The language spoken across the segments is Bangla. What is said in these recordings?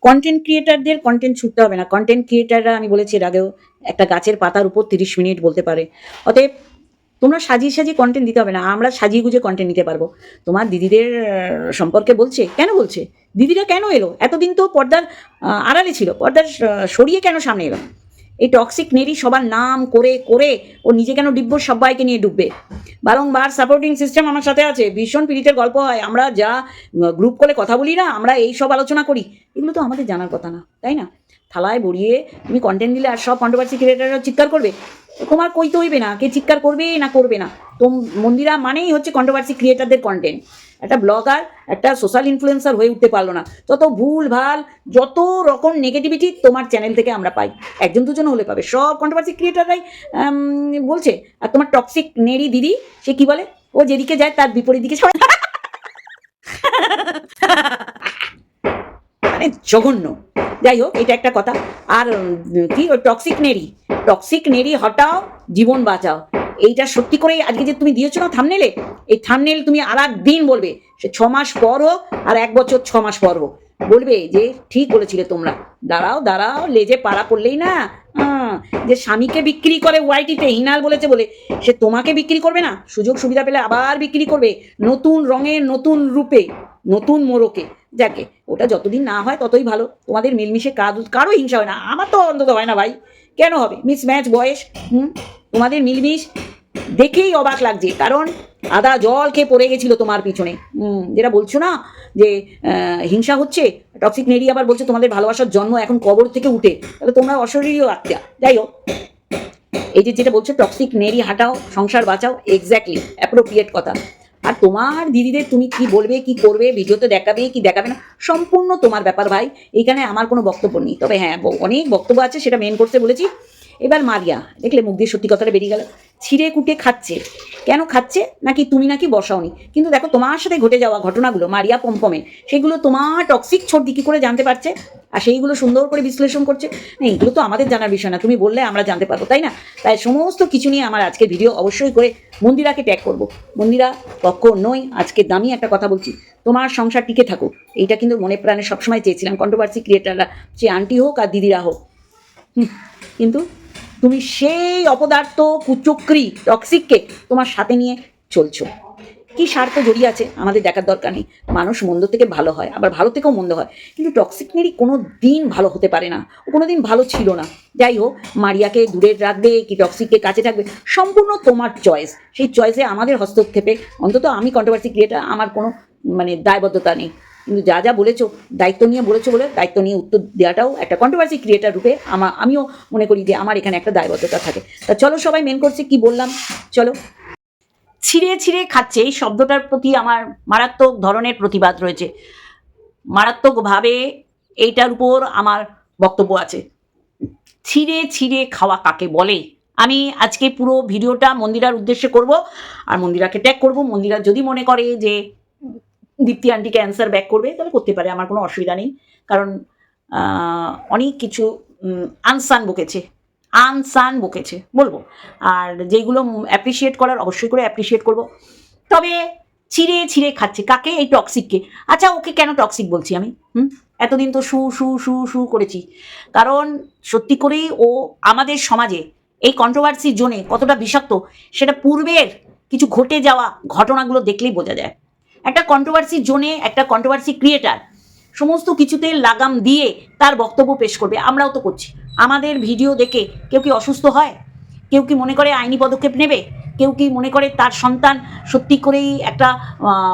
কন্টেন্ট ক্রিয়েটারদের কন্টেন্ট ছুটতে হবে না। কন্টেন্ট ক্রিয়েটাররা, আমি বলেছি এর আগেও, একটা গাছের পাতার উপর 30 মিনিট বলতে পারে। অতএব তোমরা সাজিয়ে সাজিয়ে কন্টেন্ট দিতে হবে না, আমরা সাজিয়ে গুজে কন্টেন্ট নিতে পারবো। তোমার দিদিদের সম্পর্কে বলছে, কেন বলছে? দিদিরা কেন এলো? এতদিন তো পর্দার আড়ালে ছিল, পর্দার সরিয়ে কেন সামনে এলো? এই টক্সিক নেরি সবার নাম করে করে ও নিজে কেন ডিব্ব সবাইকে নিয়ে ডুববে? বারংবার সাপোর্টিং সিস্টেম আমার সাথে আছে, ভীষণ পীড়িতের গল্প হয়, আমরা যা গ্রুপ করে কথা বলি না, আমরা এই সব আলোচনা করি, এগুলো তো আমাদের জানার কথা না, তাই না? থালায় বড়িয়ে তুমি কন্টেন্ট দিলে আর সব কন্ট্রোভার্সি ক্রিয়েটাররা চিৎকার করবে? তোমার কইতে হইবে না কে চিৎকার করবে না করবে না। তো মন্দিরা মানেই হচ্ছে কন্ট্রোভার্সি ক্রিয়েটারদের কন্টেন্ট। একটা ব্লগার, একটা সোশ্যাল ইনফ্লুয়েন্সার হয়ে উঠতে পারলো না, যত ভুল ভাল, যত রকম নেগেটিভিটি তোমার চ্যানেল থেকে আমরা পাই। একজন দুজন হলে পাবে, সব কন্ট্রোভার্সি ক্রিয়েটাররাই বলছে। আর তোমার টক্সিক নেড়ি দিদি, সে কি বলে? ও যেদিকে যায় তার বিপরীত দিকে সবাই মানে জঘন্য। যাই হোক, এটা একটা কথা। আর কি ওই টক্সিক নেড়ি হটাও, জীবন বাঁচাও, এইটা সত্যি করেই আজকে যে তুমি দিয়েছো না থাম্বনেলে, এই থাম্বনেল তুমি আর একদিন বলবে, সে 6 মাস পর হোক আর 1 বছর 6 মাস পর হোক, বলবে যে ঠিক বলেছিলে তোমরা। দাঁড়াও দাঁড়াও, লেজে পাড়া পড়লেই না, যে স্বামীকে বিক্রি করে ওয়াইটিতে হিনাল বলেছে বলে, সে তোমাকে বিক্রি করবে না? সুযোগ সুবিধা পেলে আবার বিক্রি করবে, নতুন রঙে, নতুন রূপে, নতুন মোড়কে। যাকে ওটা যতদিন না হয় ততই ভালো। তোমাদের মিলমিশে কারো হিংসা হয় না, আমার তো অন্তত হয় না ভাই। কেন হবে? মিসম্যাচ বয়স। তোমাদের মিলমিশ দেখেই অবাক লাগছে, কারণ আদা জল খেয়ে পড়ে গেছিল তোমার পিছনে। যেটা বলছো না যে হিংসা হচ্ছে, টক্সিক নেড়ি আবার বলছে তোমাদের ভালোবাসার জন্ম এখন কবর থেকে উঠে, তাহলে তোমরা অশরীরীয় আত্মা। যাই হোক, এই যে যেটা বলছো টক্সিক নেড়ি হাটাও, সংসার বাঁচাও, এক্স্যাক্টলি অ্যাপ্রোপ্রিয়েট কথা। আর তোমার দিদিদের তুমি কি বলবে, কি করবে, ভিডিওতে দেখাবে কি দেখাবে না, সম্পূর্ণ তোমার ব্যাপার ভাই। এইখানে আমার কোনো বক্তব্য নেই। তবে হ্যাঁ, অনেক বক্তব্য আছে, সেটা মেন কোর্সে বলেছি। এবার মারিয়া, দেখলে মুখ দিয়ে সত্যি কথাটা বেরিয়ে গেল। ছিঁড়ে কুটে খাচ্ছে, কেন খাচ্ছে? নাকি তুমি নাকি বসাওনি। কিন্তু দেখো তোমার সাথে ঘটে যাওয়া ঘটনাগুলো, মারিয়া পমপমে, সেগুলো তোমার টক্সিক ছোটদি কি করে জানতে পারছে, আর সেইগুলো সুন্দর করে বিশ্লেষণ করছে। না, এগুলো তো আমাদের জানার বিষয় না, তুমি বললে আমরা জানতে পারবো, তাই না? তাই সমস্ত কিছু নিয়ে আমার আজকে ভিডিও অবশ্যই করে মন্দিরাকে ট্যাগ করব। মন্দিরা, কখনোই আজকে দামি একটা কথা বলছি, তোমার সংসার টিকে থাকুক, এইটা কিন্তু মনে প্রাণে সবসময় চেয়েছিলাম। কন্ট্রোভার্সি ক্রিয়েটাররা, সে আন্টি হোক আর দিদিরা হোক, কিন্তু তুমি সেই অপদার্থ কুচক্রি টক্সিককে তোমার সাথে নিয়ে চলছো। কি স্বার্থ জড়িয়ে আছে আমাদের দেখার দরকার নেই। মানুষ মন্দ থেকে ভালো হয়, আবার ভালো থেকেও মন্দ হয়, কিন্তু টক্সিক নেরি কোনো দিন ভালো হতে পারে না, ও কোনো দিন ভালো ছিল না। যাই হোক, মারিয়াকে দূরে রাখবে কি টক্সিককে কাছে থাকবে, সম্পূর্ণ তোমার চয়েস। সেই চয়েসে আমাদের হস্তক্ষেপে, অন্তত আমি কন্ট্রোভার্সি ক্রিয়েটার, আমার কোনো দায়বদ্ধতা নেই। কিন্তু যা যা বলেছো, দায়িত্ব নিয়ে বলেছো বলে দায়িত্ব নিয়ে উত্তর দেওয়াটাও একটা কন্ট্রোভার্সি ক্রিয়েটার রূপে আমিও মনে করি যে আমার এখানে একটা দায়বদ্ধতা থাকে। তা চলো সবাই মেন করছে কি বললাম, চলো। ছিঁড়ে ছিঁড়ে খাচ্ছে, এই শব্দটার প্রতি আমার মারাত্মক ধরনের প্রতিবাদ রয়েছে, মারাত্মকভাবে এইটার উপর আমার বক্তব্য আছে। ছিঁড়ে ছিঁড়ে খাওয়া কাকে বলে? আমি আজকে পুরো ভিডিওটা মন্দিরার উদ্দেশ্যে করব, আর মন্দিরাকে ট্যাগ করব। মন্দিরা যদি মনে করে যে দীপ্তি আন্টিকে অ্যান্সার ব্যাক করবে, তাহলে করতে পারে, আমার কোনো অসুবিধা নেই। কারণ অনেক কিছু আনসান বকেছে বলবো, আর যেগুলো অ্যাপ্রিসিয়েট করার অবশ্যই করে অ্যাপ্রিসিয়েট করব। তবে ছিঁড়ে ছিঁড়ে খাচ্ছে কাকে? এই টক্সিককে। আচ্ছা, ওকে কেন টক্সিক বলছি আমি? এতদিন তো শু শু শু শু করেছি, কারণ সত্যি করেই ও আমাদের সমাজে এই কন্ট্রোভার্সি জোনে কতটা বিষাক্ত, সেটা পূর্বের কিছু ঘটে যাওয়া ঘটনাগুলো দেখলেই বোঝা যায়। একটা কন্ট্রোভার্সি জোনে একটা কন্ট্রোভার্সি ক্রিয়েটার সমস্ত কিছুতে লাগাম দিয়ে তার বক্তব্য পেশ করবে, আমরাও তো করছি। আমাদের ভিডিও দেখে কেউ কি অসুস্থ হয়? কেউ কি মনে করে আইনি পদক্ষেপ নেবে? কেউ কি মনে করে তার সন্তান সত্যি করেই একটা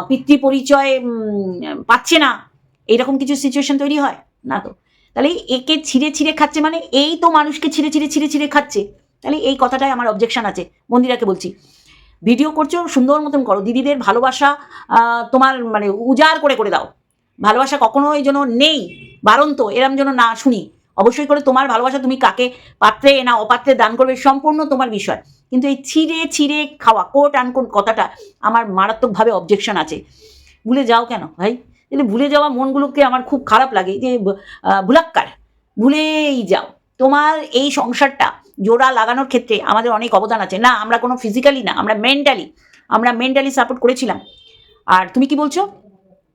পিতৃ পরিচয় পাচ্ছে না, এইরকম কিছু সিচুয়েশন তৈরি হয় না তো? তাহলে একে ছিঁড়ে ছিঁড়ে খাচ্ছে মানে এই তো মানুষকে ছিঁড়ে ছিঁড়ে ছিঁড়ে ছিঁড়ে খাচ্ছে। তাহলে এই কথাটাই আমার অবজেকশন আছে। মন্দিরাকে বলছি, ভিডিও করছো সুন্দর মতন করো, দিদিদের ভালোবাসা তোমার মানে উজাড় করে করে দাও। ভালোবাসা কখনোই যেন নেই, বারন্ত এরম যেন না শুনি। অবশ্যই করে তোমার ভালোবাসা তুমি কাকে পাত্রে না অপাত্রে দান করবে, সম্পূর্ণ তোমার বিষয়। কিন্তু এই ছিঁড়ে ছিঁড়ে খাওয়া, কোট আনকোট কথাটা আমার মারাত্মকভাবে অবজেকশন আছে। ভুলে যাও কেন ভাই? তাহলে ভুলে যাওয়া মনগুলোকে আমার খুব খারাপ লাগে, যে ভুলাক্কার, ভুলেই যাও। তোমার এই সংসারটা জোড়া লাগানোর ক্ষেত্রে আমাদের অনেক অবদান আছে। না, আমরা কোনো ফিজিক্যালি না, আমরা মেন্টালি সাপোর্ট করেছিলাম। আর তুমি কি বলছো?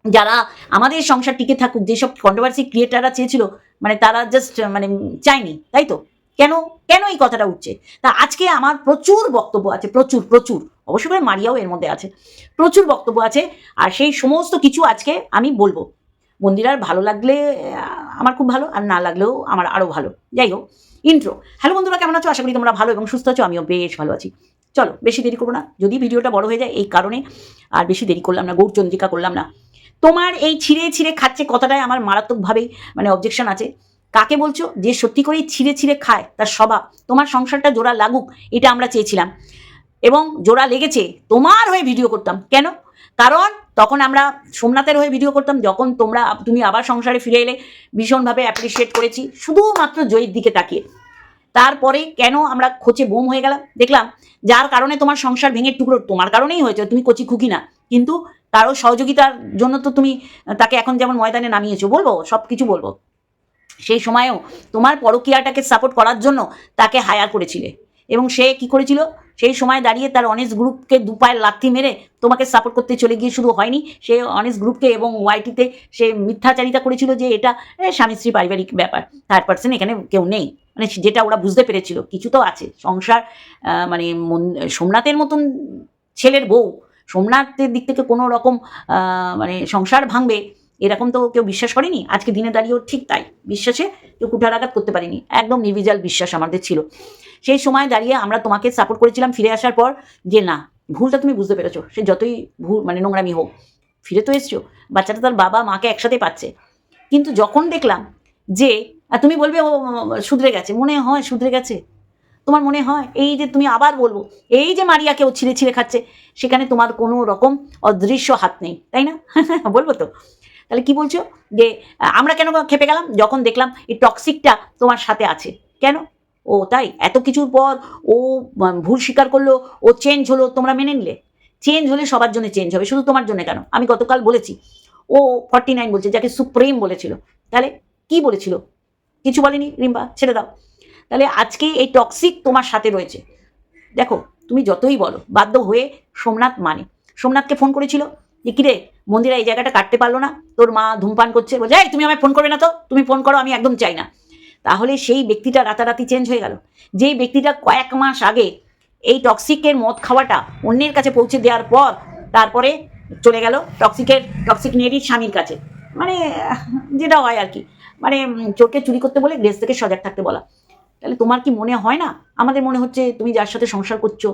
যারা আমাদের সংসার টিকে থাকুক, যেসব কন্ট্রোভার্সি ক্রিয়েটাররা চেয়েছিল, মানে তারা জাস্ট মানে চায়নি, তাই তো? কেন কেন এই কথাটা উঠছে? তা আজকে আমার প্রচুর বক্তব্য আছে, প্রচুর প্রচুর, অবশ্যই করে মারিয়াও এর মধ্যে আছে, প্রচুর বক্তব্য আছে, আর সেই সমস্ত কিছু আজকে আমি বলবো। মন্দিরার ভালো লাগলে আমার খুব ভালো, আর না লাগলেও আমার আরও ভালো। যাই হোক, ইন্ট্রো। হ্যালো বন্ধুরা, কেমন আছো? আশা করি তোমরা ভালো এবং সুস্থ আছো, আমিও বেশ ভালো আছি। চলো বেশি দেরি করবো না, যদি ভিডিওটা বড় হয়ে যায় এই কারণে আর বেশি দেরি করলাম না, গৌরচন্দ্রিকা করলাম না। তোমার এই ছিঁড়ে ছিঁড়ে খাচ্ছে কথাটায় আমার মারাত্মকভাবেই মানে অবজেকশন আছে। কাকে বলছো? যে সত্যি করেই ছিঁড়ে ছিঁড়ে খায়, তার স্বভাব। তোমার সংসারটা জোড়া লাগুক, এটা আমরা চেয়েছিলাম, এবং জোড়া লেগেছে। তোমার হয়ে ভিডিও করতাম কেন? কারণ তখন আমরা সোমনাথের হয়ে ভিডিও করতাম, যখন তুমি আবার সংসারে ফিরে এলে, ভীষণভাবে অ্যাপ্রিসিয়েট করেছি, শুধুমাত্র জয়ীর দিকে তাকিয়ে। তারপরে কেন আমরা খোঁচে বোম হয়ে গেলাম দেখলাম, যার কারণে তোমার সংসার ভেঙে টুকরো তোমার কারণেই হয়েছে, তুমি কচি খুকি না। কিন্তু তারও সহযোগিতার জন্য তো তুমি তাকে এখন যেমন ময়দানে নামিয়েছো, বলবো সব কিছু বলবো। সেই সময়েও তোমার পরকীয়াটাকে সাপোর্ট করার জন্য তাকে হায়ার করেছিলে, এবং সে কি করেছিল? সেই সময় দাঁড়িয়ে তার অনেস্ট গ্রুপকে দু পায়ের লাথি মেরে তোমাকে সাপোর্ট করতে চলে গিয়ে শুধু হয়নি, সে অনেস্ট গ্রুপকে এবং ওয়াইটিতে সে মিথ্যাচারিতা করেছিল যে এটা স্বামী স্ত্রী পারিবারিক ব্যাপার, থার্ড পার্সন এখানে কেউ নেই, মানে যেটা ওরা বুঝতে পেরেছিল কিছু তো আছে সংসার। মানে সোমনাথের মতন ছেলের বউ সোমনাথের দিক থেকে কোনো রকম মানে সংসার ভাঙবে এরকম তো কেউ বিশ্বাস করেনি। আজকে দিনে দাঁড়িয়েও ঠিক তাই, বিশ্বাসে কেউ কুঠারাঘাত করতে পারিনি, একদম নির্বিজাল বিশ্বাস আমাদের ছিল। সেই সময় দাঁড়িয়ে আমরা তোমাকে সাপোর্ট করেছিলাম ফিরে আসার পর, যে না, ভুলটা তুমি বুঝতে পেরেছো, সে যতই ভুল মানে নোংরামি হোক, ফিরে তো এসছো, বাচ্চাটা তার বাবা মাকে একসাথে পাচ্ছে। কিন্তু যখন দেখলাম যে তুমি বলবে ও শুধরে গেছে, মনে হয় শুধরে গেছে? তোমার মনে হয় এই যে তুমি আবার বলবো, এই যে মারিয়াকে ও ছিঁড়ে ছিঁড়ে খাচ্ছে, সেখানে তোমার কোনো রকম অদৃশ্য হাত নেই, তাই না? বলবো তো। তাহলে কি বলছো যে আমরা কেন খেপে গেলাম যখন দেখলাম এই টক্সিকটা তোমার সাথে আছে? কেন? ও তাই এত কিছুর পর ও ভুল স্বীকার করলো, ও চেঞ্জ হলো, তোমরা মেনে নিলে? চেঞ্জ হলে সবার জন্য চেঞ্জ হবে, শুধু তোমার জন্য কেন? আমি গতকাল বলেছি ও 49 বলছে, যাকে সুপ্রিম বলেছিল। তাহলে কি বলেছিল? কিছু বলেনি রিম্বা, ছেড়ে দাও। তাহলে আজকে এই টক্সিক তোমার সাথে রয়েছে। দেখো, তুমি যতই বলো, বাধ্য হয়ে সোমনাথ মানে সোমনাথকে ফোন করেছিল যে কিরে মন্দিরা এই জায়গাটা কাটতে পারলো না, তোর মা ধূমপান করছে, বলছে এই তুমি আমায় ফোন করবে না তো, তুমি ফোন করো, আমি একদম চাই না। তাহলে সেই ব্যক্তিটা রাতারাতি চেঞ্জ হয়ে গেল, যেই ব্যক্তিটা কয়েক মাস আগে এই টক্সিকের মদ খাওয়াটা অন্যের কাছে পৌঁছে দেওয়ার পর তারপরে চলে গেল টক্সিক নেরির স্বামীর কাছে। মানে যেটা হয় আর কি, মানে চোরকে চুরি করতে বলে গ্রেস থেকে সজাগ থাকতে বলা। তাহলে তোমার কি মনে হয় না, আমাদের মনে হচ্ছে তুমি যার সাথে সংসার করছো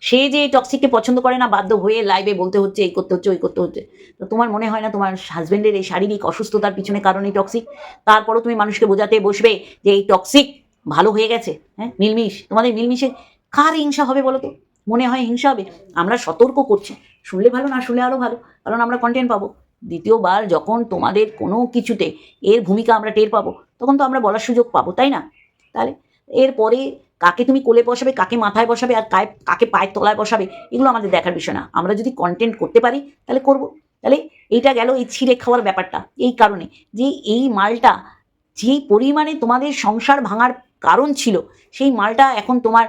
সে যে টক্সিককে পছন্দ করে না, বাধ্য হয়ে লাইভে বলতে হচ্ছে, এই করতে হচ্ছে, ওই করতে হচ্ছে। তো তোমার মনে হয় না তোমার হাজবেন্ডের এই শারীরিক অসুস্থতার পিছনে কারণ এই টক্সিক? তারপরও তুমি মানুষকে বোঝাতে বসবে যে এই টক্সিক ভালো হয়ে গেছে। হ্যাঁ, মিলমিশ, তোমাদের মিলমিশে কার হিংসা হবে বলো তো? মনে হয় হিংসা হবে? আমরা সতর্ক করছি, শুনলে ভালো, না শুনলে আরও ভালো, কারণ আমরা কন্টেন্ট পাবো। দ্বিতীয়বার যখন তোমাদের কোনো কিছুতে এর ভূমিকা আমরা টের পাবো, তখন তো আমরা বলার সুযোগ পাবো, তাই না? তাহলে এরপরে কাকে তুমি কোলে বসাবে, কাকে মাথায় বসাবে, আর কাকে পায়ের তলায় বসাবে, এগুলো আমাদের দেখার বিষয় না। আমরা যদি কন্টেন্ট করতে পারি তাহলে করব। তাহলে এইটা গেল এই ছিঁড়ে খাওয়ার ব্যাপারটা, এই কারণে যে এই মালটা যেই পরিমাণে তোমাদের সংসার ভাঙার কারণ ছিল, সেই মালটা এখন তোমার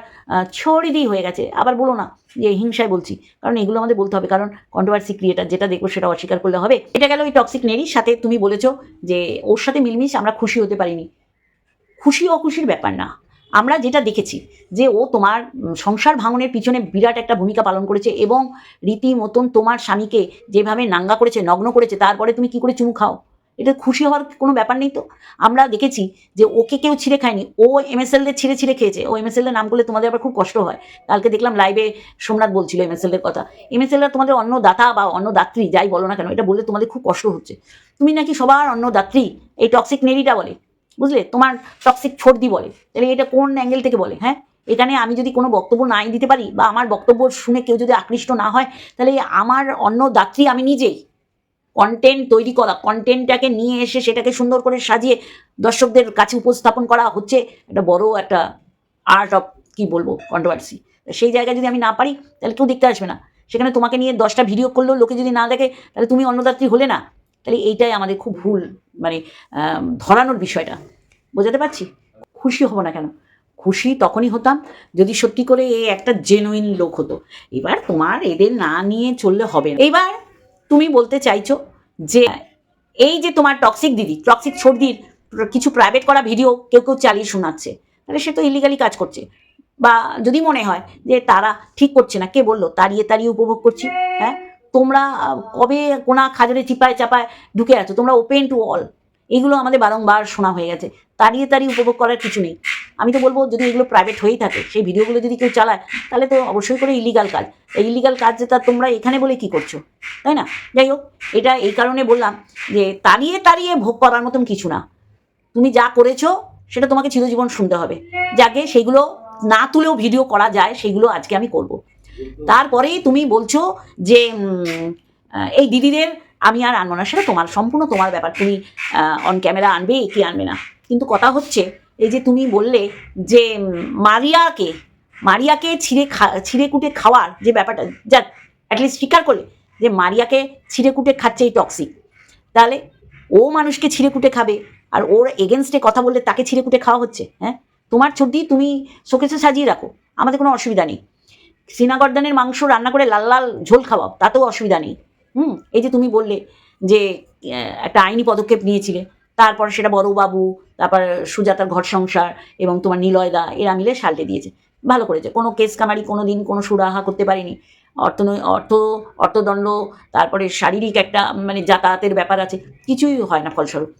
ছড়িয়ে হয়ে গেছে। আবার বলো না যে হিংসায় বলছি, কারণ এগুলো আমাদের বলতে হবে, কারণ কন্ট্রোভার্সি ক্রিয়েটার যেটা দেখবো সেটা অস্বীকার করলে হবে। এটা গেল ওই টক্সিক নেরির সাথে তুমি বলেছো যে ওর সাথে মিলমিশ আমরা খুশি হতে পারিনি। খুশি অখুশির ব্যাপার না, আমরা যেটা দেখেছি যে ও তোমার সংসার ভাঙনের পিছনে বিরাট একটা ভূমিকা পালন করেছে, এবং রীতিমতন তোমার স্বামীকে যেভাবে নাঙ্গা করেছে, নগ্ন করেছে, তারপরে তুমি কি করে চুমু খাও? এটা খুশি হওয়ার কোনো ব্যাপার নেই তো। আমরা দেখেছি যে ওকে কেউ ছিঁড়ে খায়নি, ও এমএসএলদের ছিঁড়ে ছিঁড়ে খেয়েছে। ও এমএসএলদের নাম করলে তোমাদের আবার খুব কষ্ট হয়। কালকে দেখলাম লাইভে সোমনাথ বলছিল এমএসএলদের কথা। এমএসএলরা তোমাদের অন্নদাতা বা অন্নদাত্রী যাই বলো না কেন, এটা বললে তোমাদের খুব কষ্ট হচ্ছে। তুমি নাকি সবার অন্নদাত্রী, এই টক্সিক নেরিটা বলে, বুঝলে, তোমার টক্সিক ফর্দি বলে। তাহলে এটা কোন অ্যাঙ্গেল থেকে বলে? হ্যাঁ, এখানে আমি যদি কোনো বক্তব্য নাই দিতে পারি, বা আমার বক্তব্য শুনে কেউ যদি আকৃষ্ট না হয়, তাহলে আমার অন্নদাত্রী আমি নিজেই। কন্টেন্ট তৈরি করা, কন্টেন্টটাকে নিয়ে এসে সেটাকে সুন্দর করে সাজিয়ে দর্শকদের কাছে উপস্থাপন করা হচ্ছে একটা বড় একটা আর্ট অফ, কি বলবো, কন্ট্রোভার্সি। সেই জায়গায় যদি আমি না পারি তাহলে কেউ দেখতে আসবে না। সেখানে তোমাকে নিয়ে 10টা ভিডিও করলেও লোকে যদি না দেখে, তাহলে তুমি অন্নদাত্রী হলে না। তাহলে এইটাই আমাদের খুব ভুল, মানে ধরানোর বিষয়টা বোঝাতে পারছি। খুশি হব না কেন? খুশি তখনই হতাম যদি সত্যি করে এ একটা জেনুইন লোক হতো। এবার তোমার এদের না নিয়ে চললে হবে না। এবার তুমি বলতে চাইছো যে এই যে তোমার টক্সিক দিদি, টক্সিক সর্দির কিছু প্রাইভেট করা ভিডিও কেউ কেউ চালিয়ে শোনাচ্ছে, তাহলে সে তো ইলিগালি কাজ করছে। বা যদি মনে হয় যে তারা ঠিক করছে না, কে বললো তাড়িয়ে তাড়িয়ে উপভোগ করছি? হ্যাঁ, তোমরা কবে কোনা খাজরে চিপায় চাপায় ঢুকে আছো, তোমরা ওপেন টু অল, এগুলো আমাদের বারংবার শোনা হয়ে গেছে। তাড়িয়ে তাড়িয়ে উপভোগ করার কিছু নেই। আমি তো বলবো যদি এগুলো প্রাইভেট হয়েই থাকে, সেই ভিডিওগুলো যদি কেউ চালায়, তাহলে তো অবশ্যই করে ইলিগাল কাজ। এই ইলিগাল কাজ যেটা তোমরা এখানে বলে কি করছো, তাই না? যাই হোক, এটা এই কারণে বললাম যে তাড়িয়ে তাড়িয়ে ভোগ করার মতন কিছু না। তুমি যা করেছো সেটা তোমাকে চিরজীবন শুনতে হবে। যাকে সেগুলো না তুলেও ভিডিও করা যায়, সেগুলো আজকে আমি করব। তারপরেই তুমি বলছো যে এই দিদিদের আমি আর আনবো না, সেটা তোমার সম্পূর্ণ তোমার ব্যাপার, তুমি অন ক্যামেরা আনবে কি আনবে না। কিন্তু কথা হচ্ছে এই যে তুমি বললে যে মারিয়াকে ছিঁড়ে কুটে খাওয়ার যে ব্যাপারটা, যাক অ্যাটলিস্ট স্বীকার করলে যে মারিয়াকে ছিঁড়ে কুটে খাচ্ছে এই টক্সিক, তাহলে ও মানুষকে ছিঁড়ে কুটে খাবে আর ওর এগেনস্টে কথা বললে তাকে ছিঁড়ে কুটে খাওয়া হচ্ছে? হ্যাঁ, তোমার ছর্দি তুমি শোকেসে সাজিয়ে রাখো, আমাদের কোনো অসুবিধা নেই। সিনাগর্দানের মাংস রান্না করে লাল লাল ঝোল খাওয়াও, তাতেও অসুবিধা নেই। এই যে তুমি বললে যে একটা আইনি পদক্ষেপ নিয়েছিলে, তারপর সেটা বড়বাবু, তারপর সুজাতার ঘর সংসার এবং তোমার নিলয়দা এরা মিলে সাল্টে দিয়েছে, ভালো করেছে। কোনো কেস কামারি কোনো দিন কোনো সুরাহা করতে পারিনি। অর্থদণ্ড, তারপরে শারীরিক একটা মানে যাতায়াতের ব্যাপার আছে, কিছুই হয় না ফলস্বরূপ।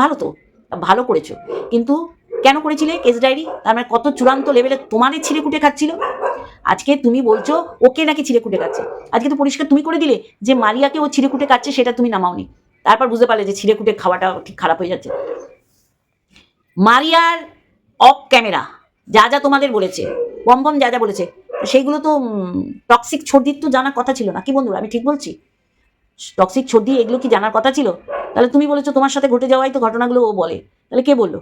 ভালো তো, ভালো করেছো। কিন্তু কেন করেছিলে কেস ডায়েরি? তার মানে কত চূড়ান্ত লেভেলে তোমাদের ছিঁড়ে কুটে খাচ্ছিল। আজকে তুমি বলছো ওকে নাকি ছিঁড়ে কুটে খাচ্ছে। আজকে তো পরিষ্কার তুমি করে দিলে যে মারিয়াকে ও ছিঁড়ে কুটে খাচ্ছে, সেটা তুমি নামাওনি। তারপর বুঝতে পারলে যে ছিঁড়ে কুটে খাওয়াটা ঠিক খারাপ হয়ে যাচ্ছে। মারিয়ার অফ ক্যামেরা যা যা তোমাদের বলেছে, বম যা যা বলেছে, সেইগুলো তো টক্সিক ছর্দির তো জানার কথা ছিল না কি বন্ধুরা? আমি ঠিক বলছি? টক্সিক ছর্দি এগুলো কি জানার কথা ছিল? তাহলে তুমি বলেছো তোমার সাথে ঘটে যাওয়াই তো ঘটনাগুলো ও বলে, তাহলে কে বললো?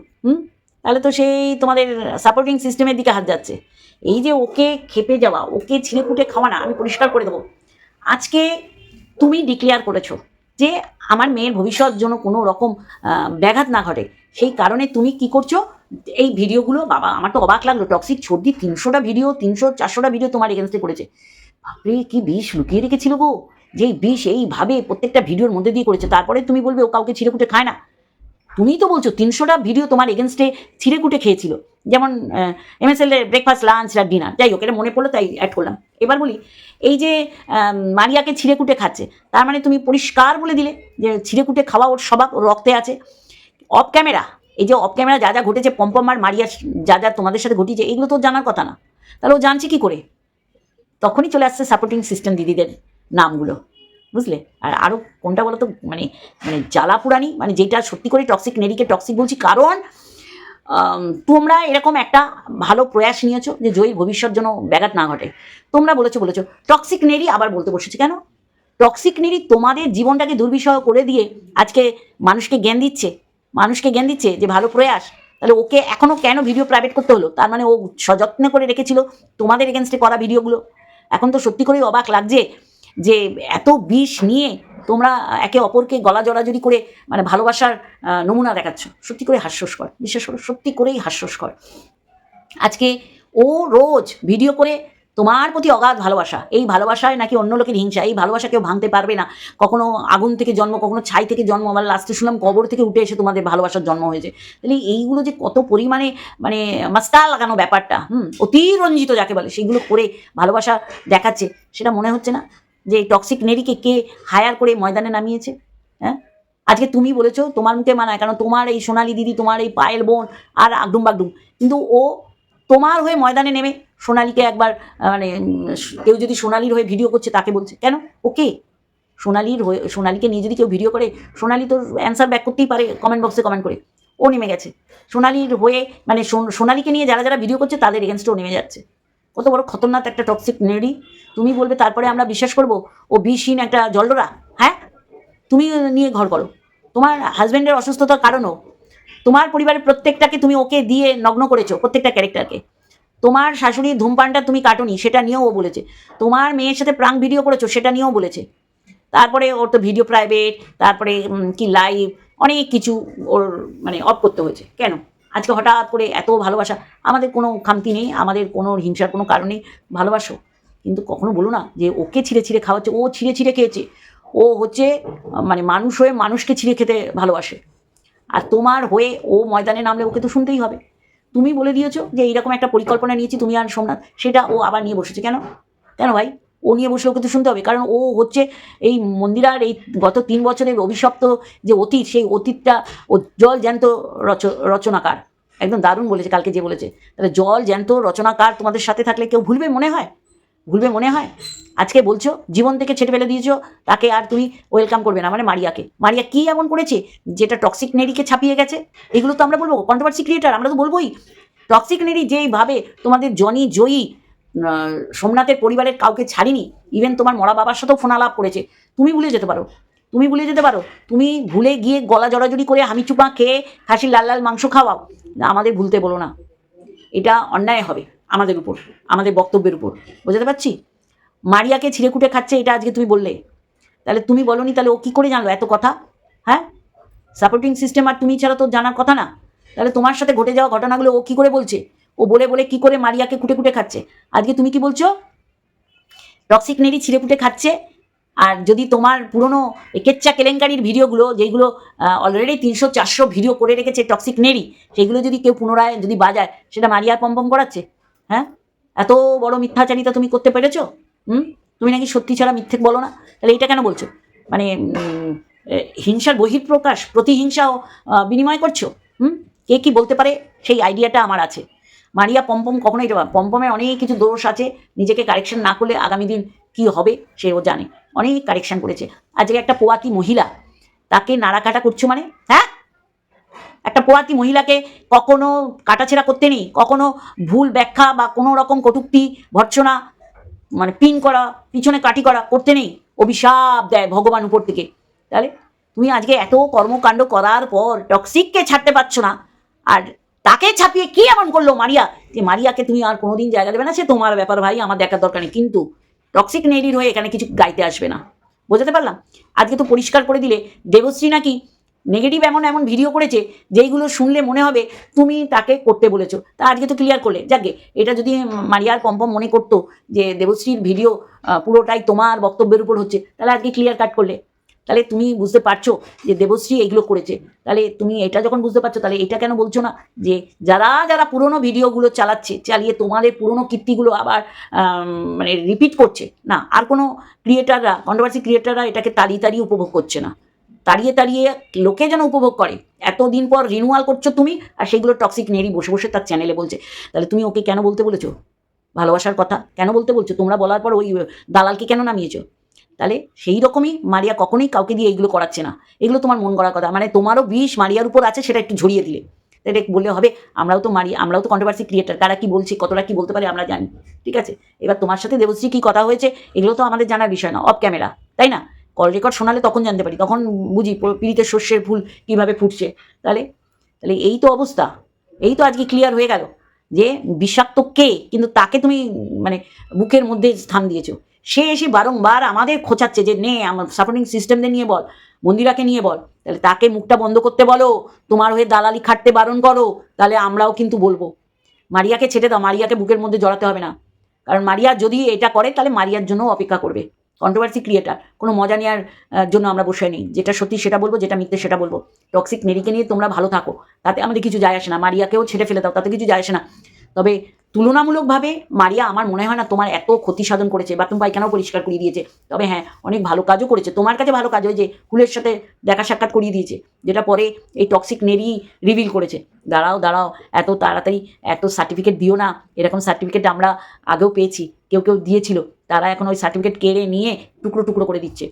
তাহলে তো সেই তোমাদের সাপোর্টিং সিস্টেমের দিকে হাত যাচ্ছে। এই যে ওকে খেপে যাওয়া, ওকে ছিঁড়ে কুটে খাওয়া না, আমি পরিষ্কার করে দেবো। আজকে তুমি ডিক্লেয়ার করেছো যে আমার মেয়ের ভবিষ্যৎ যেন কোনো রকম ব্যাঘাত না ঘটে, সেই কারণে তুমি কি করছো, এই ভিডিওগুলো, বাবা আমার তো অবাক লাগলো, টক্সিক ছর্দি 300টা ভিডিও, 300-400টা ভিডিও তোমার এগেন্স্টে করেছে। বাপরে, কি বিষ লুকিয়ে রেখেছিল গো, যেই বিষ এইভাবে প্রত্যেকটা ভিডিওর মধ্যে দিয়ে করেছে। তারপরে তুমি বলবে ও কাউকে ছিঁড়ে কুটে খায় না? তুমিই তো বলছো 300টা ভিডিও তোমার এগেনস্টে ছিঁড়ে কুটে খেয়েছিল, যেমন MSL এর ব্রেকফাস্ট, লাঞ্চ আর ডিনার। যাই হোক, এটা মনে পড়লো তাই অ্যাড করলাম। এবার বলি, এই যে মারিয়াকে ছিঁড়ে কুটে খাচ্ছে, তার মানে তুমি পরিষ্কার বলে দিলে যে ছিঁড়ে কুটে খাওয়া ওর স্বভাব, ওর রক্তে আছে। অফ ক্যামেরা, এই যে অফ ক্যামেরা যা যা ঘটেছে, পম্পম আর মারিয়া যা যা তোমাদের সাথে ঘটিয়েছে, এগুলো তো জানার কথা না। তাহলে ও জানছে কি করে? তখনই চলে আসছে সাপোর্টিং সিস্টেম দিদিদের নামগুলো, বুঝলে? আর আরও কোনটা বলো তো, মানে মানে জ্বালা পুরানি, মানে যেটা সত্যি করে টক্সিক নেরিকে টক্সিক বলছি, কারণ তোমরা এরকম একটা ভালো প্রয়াস নিয়েছো যে জয়ীর ভবিষ্যৎ যেন ব্যাঘাত না ঘটে। তোমরা বলেছো টক্সিক নেরি আবার বলতে বসেছে কেন? টক্সিক নেরি তোমাদের জীবনটাকে দুর্বিষহ করে দিয়ে আজকে মানুষকে জ্ঞান দিচ্ছে যে ভালো প্রয়াস। তাহলে ওকে এখনো কেন ভিডিও প্রাইভেট করতে হলো? তার মানে ও সযত্ন করে রেখেছিল তোমাদের এগেনস্টে করা ভিডিওগুলো। এখন তো সত্যি করেই অবাক লাগছে যে এত বিষ নিয়ে তোমরা একে অপরকে গলা জড়াজড়ি করে মানে ভালোবাসার নমুনা দেখাচ্ছ। সত্যি করে হাস্যস্কর, বিশেষ করে সত্যি করেই হাস্যস্কর। আজকে ও রোজ ভিডিও করে তোমার প্রতি অগাধ ভালোবাসা, এই ভালোবাসায় নাকি অন্য লোকের হিংসা, এই ভালোবাসা কেউ ভাঙতে পারবে না। কখনো আগুন থেকে জন্ম, কখনো ছাই থেকে জন্ম, আবার লাস্টে শুনলাম কবর থেকে উঠে এসে তোমাদের ভালোবাসার জন্ম হয়েছে। তাহলে এইগুলো যে কত পরিমাণে মানে মাস্তা লাগানো ব্যাপারটা, অতিরঞ্জিত যাকে বলে, সেইগুলো করে ভালোবাসা দেখাচ্ছে, সেটা মনে হচ্ছে না যে টক্সিক নেরিকে কে হায়ার করে ময়দানে নামিয়েছে? হ্যাঁ, আজকে তুমি বলেছো তোমার মুখে মানায়, কারণ তোমার এই সোনালি দিদি, তোমার এই পায়েল বোন আর আগডুম বাগডুম, কিন্তু ও তোমার হয়ে ময়দানে নেমে সোনালিকে একবার মানে কেউ যদি সোনালির হয়ে ভিডিও করছে তাকে বলছে কেন? ওকে সোনালিকে নিয়ে যদি কেউ ভিডিও করে, সোনালি তো অ্যান্সার ব্যাক করতেই পারে কমেন্ট বক্সে কমেন্ট করে। ও নেমে গেছে সোনালির হয়ে, মানে সোনালিকে নিয়ে যারা যারা ভিডিও করছে তাদের এগেনস্টে ও নেমে যাচ্ছে। কত বড় খতরনাক একটা টক্সিক নেডি! তুমি বলবে তারপরে আমরা বিশ্বাস করব ও বিষহীন একটা জলডোরা? হ্যাঁ, তুমি নিয়ে ঘর করো, তোমার হাজব্যান্ডের অসুস্থতার কারণও তোমার পরিবারের প্রত্যেকটাকে তুমি ওকে দিয়ে নগ্ন করেছো, প্রত্যেকটা ক্যারেক্টারকে। তোমার শাশুড়ি ধূমপানটা তুমি কাটোনি, সেটা নিয়েও ও বলেছে। তোমার মেয়ের সাথে প্রাঙ্ক ভিডিও করেছো, সেটা নিয়েও বলেছে। তারপরে ওর তো ভিডিও প্রাইভেট, তারপরে কি লাইভ, অনেক কিছু ওর মানে অফ করতে হয়েছে। কেন আজকে হঠাৎ করে এত ভালোবাসা? আমাদের কোনো খামতি নেই, আমাদের কোনো হিংসার কোনো কারণে ভালোবাসো, কিন্তু কখনো বলো না যে ওকে ছিঁড়ে ছিঁড়ে খাওয়াচ্ছে, ও ছিঁড়ে ছিঁড়ে খেয়েছে। ও হচ্ছে মানে মানুষ হয়ে মানুষকে ছিঁড়ে খেতে ভালোবাসে, আর তোমার হয়ে ও ময়দানে নামলে ওকে তো শুনতেই হবে। তুমি বলে দিয়েছো যে এইরকম একটা পরিকল্পনা নিয়েছি তুমি আর সোমনাথ, সেটা ও আবার নিয়ে বসেছে। কেন কেন ভাই? ও নিয়ে বসলে ওকে তো শুনতে হবে, কারণ ও হচ্ছে এই মন্দিরার এই গত 3 বছরের অভিশপ্ত যে অতীত, সেই অতীতটা ও জল জ্যান্ত রচনাকার। একদম দারুণ বলেছে কালকে যে বলেছে। তাহলে জল জ্যান্ত রচনাকার তোমাদের সাথে থাকলে কেউ ভুলবে মনে হয়? ভুলবে মনে হয়? আজকে বলছো জীবন থেকে ছেড়ে ফেলে দিয়েছো, তাকে আর তুমি ওয়েলকাম করবে না, মানে মারিয়াকে। মারিয়া কি এমন করেছে যেটা টক্সিক নেরিকে ছাপিয়ে গেছে? এগুলো তো আমরা বলবো, কন্ট্রোভার্সি ক্রিয়েটার আমরা তো বলবোই। টক্সিক নেরি যেইভাবে তোমাদের জনি জয়ী সোমনাথের পরিবারের কাউকে ছাড়িনি, ইভেন তোমার মরা বাবার সাথেও ফোন আলাপ করেছে, তুমি ভুলে যেতে পারো। তুমি ভুলে যেতে পারো, তুমি ভুলে গিয়ে গলা জড়াজড়ি করে হামি চুপা খেয়ে খাসির লাল লাল মাংস খাওয়াও, আমাদের ভুলতে বলো না। এটা অন্যায় হবে আমাদের উপর, আমাদের বক্তব্যের উপর। বোঝাতে পারছি? মারিয়াকে ছিঁড়েকুটে খাচ্ছে এটা আজকে তুমি বললে, তাহলে তুমি বলনি, তাহলে ও কি করে জানলো এত কথা? হ্যাঁ, সাপোর্টিং সিস্টেম আর তুমি ছাড়া তো জানার কথা না। তাহলে তোমার সাথে ঘটে যাওয়া ঘটনাগুলো ও কি করে বলছে? ও বলে বলে কি করে মারিয়াকে কুটে কুটে খাচ্ছে? আজকে তুমি কি বলছো? টক্সিক নেরি ছিঁড়ে কুটে খাচ্ছে। আর যদি তোমার পুরনো কেচ্চা কেলেঙ্কারির ভিডিওগুলো, যেগুলো অলরেডি 300-400 ভিডিও করে রেখেছে টক্সিক নেরি, সেগুলো যদি কেউ পুনরায় যদি বাজায়, সেটা মারিয়ার পম্পম করাচ্ছে? হ্যাঁ, এত বড় মিথ্যাচারিতা তুমি করতে পেরেছো? তুমি নাকি সত্যি ছাড়া মিথ্যে বলো না, তাহলে এটা কেন বলছো? মানে হিংসার বহিঃপ্রকাশ, প্রতিহিংসাও বিনিময় করছো। কে কি বলতে পারে সেই আইডিয়াটা আমার আছে। মারিয়া পম্পম কখনোই এটা, পম্পমের অনেক কিছু দোষ আছে, নিজেকে কারেকশন না করলে আগামী দিন কি হবে সেও জানে, অনেক কারেকশন করেছে। আজকে একটা পোয়াতি মহিলা, তাকে নাড়াকাটা করছো মানে? হ্যাঁ, একটা পোয়াতি মহিলাকে কখনো কাটাছেড়া করতে নেই, কখনো ভুল ব্যাখ্যা বা কোনো রকম কটূক্তি ভর্ৎসনা মানে পিন করা, পিছনে কাটি করা করতে নেই, অভিশাপ দেয় ভগবান উপর থেকে। তাহলে তুমি আজকে এত কর্মকাণ্ড করার পর টক্সিককে ছাড়তে পারছো না, আর তাকে ছাপিয়ে কি এমন করলো মারিয়া যে মারিয়াকে তুমি আর কোনোদিন জায়গা দেবে না? সে তোমার ব্যাপার ভাই, আমার দেখার দরকার নেই, কিন্তু টক্সিক নেরির হয়ে এখানে কিছু গাইতে আসবে না। বোঝাতে পারলাম? আজকে তো পরিষ্কার করে দিলে দেবশ্রী নাকি নেগেটিভ এমন এমন ভিডিও করেছে যেইগুলো শুনলে মনে হবে তুমি তাকে করতে বলেছো। তা আজকে তো ক্লিয়ার করলে। যাকে এটা যদি মারিয়ার পম্পম মনে করতো যে দেবশ্রীর ভিডিও পুরোটাই তোমার বক্তব্যের উপর হচ্ছে, তাহলে আজকে ক্লিয়ার কাট করলে। তাহলে তুমি বুঝতে পারছো যে দেবশ্রী এগুলো করেছে। তাহলে তুমি এটা যখন বুঝতে পারছো, তাহলে এটা কেন বলছো না যে যারা যারা পুরোনো ভিডিওগুলো চালিয়ে তোমাদের পুরোনো কীর্তিগুলো আবার মানে রিপিট করছে না, আর কোনো ক্রিয়েটাররা, কন্ট্রোভার্সি ক্রিয়েটাররা এটাকে তাড়িয়ে তাড়িয়ে উপভোগ করছে না, তাড়িয়ে তাড়িয়ে লোকে যেন উপভোগ করে। এতদিন পর রিনুয়াল করছো তুমি, আর সেগুলো টক্সিক নেরি বসে বসে তার চ্যানেলে বলছে। তাহলে তুমি ওকে কেন বলতে বলেছো ভালোবাসার কথা? কেন বলতে বলছো? তোমরা বলার পর ওই দালালকে কেন নামিয়েছো? তাহলে সেই রকমই মারিয়া কখনোই কাউকে দিয়ে এইগুলো করাচ্ছে না। এগুলো তোমার মন গড়া কথা, মানে তোমারও বিষ মারিয়ার উপর আছে, সেটা একটু ঝরিয়ে দিলে। এটা বললে হবে আমরাও তো কন্ট্রোভার্সি ক্রিয়েটার, কারা কি বলছে, কতটা কি বলতে পারে আমরা জানি। ঠিক আছে, এবার তোমার সাথে দেবশ্রী কি কথা হয়েছে এগুলো তো আমাদের জানার বিষয় না, অফ ক্যামেরা, তাই না? কল রেকর্ড শোনালে তখন জানতে পারি, তখন বুঝি পীড়িতের শস্যের ফুল কীভাবে ফুটছে। তাহলে তাহলে এই তো অবস্থা, এই তো আজকে ক্লিয়ার হয়ে গেল যে বিষাক্ত কে, কিন্তু তাকে তুমি মানে বুকের মধ্যে স্থান দিয়েছো। সে এসে বারংবার আমাদের খোঁচাচ্ছে যে নে আমার সাপোর্টিং সিস্টেমদের নিয়ে বল, মন্দিরাকে নিয়ে বল। তাহলে তাকে মুখটা বন্ধ করতে বলো, তোমার হয়ে দালালি খাটতে বারণ করো, তাহলে আমরাও কিন্তু বলবো। মারিয়াকে ছেড়ে দাও, মারিয়াকে বুকের মধ্যে জড়াতে হবে না, কারণ মারিয়া যদি এটা করে তাহলে মারিয়ার জন্য অপেক্ষা করবে। কন্ট্রোভার্সি ক্রিয়েটার, কোনো মজা নেওয়ার জন্য আমরা বসে নেই, যেটা সত্যি সেটা বলবো, যেটা মিথ্যে সেটা বলবো। টক্সিক নেরিকে নিয়ে তোমরা ভালো থাকো, তাতে আমাদের কিছু যায় আসে না, মারিয়াকেও ছেড়ে ফেলে দাও, তাতে কিছু যায় আসে না। তবে তুলনামূলকভাবে মারিয়া আমার মনে হয় না তোমার এত ক্ষতি সাধন করেছে, বাথরুম পায়খানাও পরিষ্কার করিয়ে দিয়েছে। তবে হ্যাঁ, অনেক ভালো কাজও করেছে, তোমার কাছে ভালো কাজ হয়েছে, হুলের সাথে দেখা সাক্ষাৎ করিয়ে দিয়েছে, যেটা পরে এই টক্সিক নেরি রিভিল করেছে। দাঁড়াও দাঁড়াও, এত তাড়াতাড়ি এত সার্টিফিকেট দিও না, এরকম সার্টিফিকেট আমরা আগেও পেয়েছি, কেউ কেউ দিয়েছিল, তারা এখন ওই সার্টিফিকেট কেড়ে নিয়ে টুকরো টুকরো করে দিচ্ছে।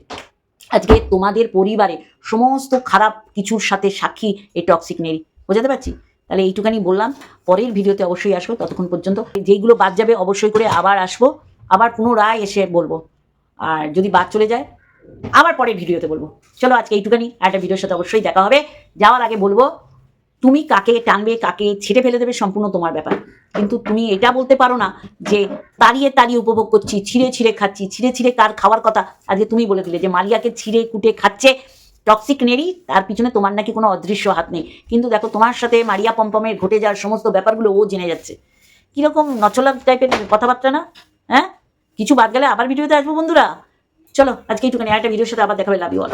আজকে তোমাদের পরিবারে সমস্ত খারাপ কিছুর সাথে সাক্ষী এই টক্সিক নেরি। বোঝাতে পারছি? তাহলে এইটুখানি বললাম, পরের ভিডিওতে অবশ্যই আসবো, ততক্ষণ পর্যন্ত যেইগুলো বাদ যাবে অবশ্যই করে আবার আসবো, আবার পুনরায় এসে বলবো, আর যদি বাদ চলে যায় আবার পরের ভিডিওতে বলবো। চলো আজকে এইটুখানি, একটা ভিডিওর সাথে অবশ্যই দেখা হবে। যাওয়ার আগে বলবো, তুমি কাকে টানবে কাকে ছেড়ে ফেলে দেবে সম্পূর্ণ তোমার ব্যাপার, কিন্তু তুমি এটা বলতে পারো না যে তাড়িয়ে তাড়িয়ে উপভোগ করছি, ছিঁড়ে ছিঁড়ে খাচ্ছি। ছিঁড়ে ছিঁড়ে কার খাওয়ার কথা আজকে তুমি বলে দিলে যে মারিয়াকে ছিঁড়ে কুটে খাচ্ছে টক্সিক নেরি, তার পিছনে তোমার নাকি কোনো অদৃশ্য হাত নেই। কিন্তু দেখো তোমার সাথে মারিয়া পম্পমের ঘটে যাওয়ার সমস্ত ব্যাপারগুলো ও জেনে যাচ্ছে। কীরকম নচলা টাইপের কথাবার্তা না? হ্যাঁ, কিছু বাদ গেলে আবার ভিডিওতে আসবো বন্ধুরা। চলো আজকে এইটুখানি, একটা ভিডিওর সাথে আবার দেখাবে। Love you all.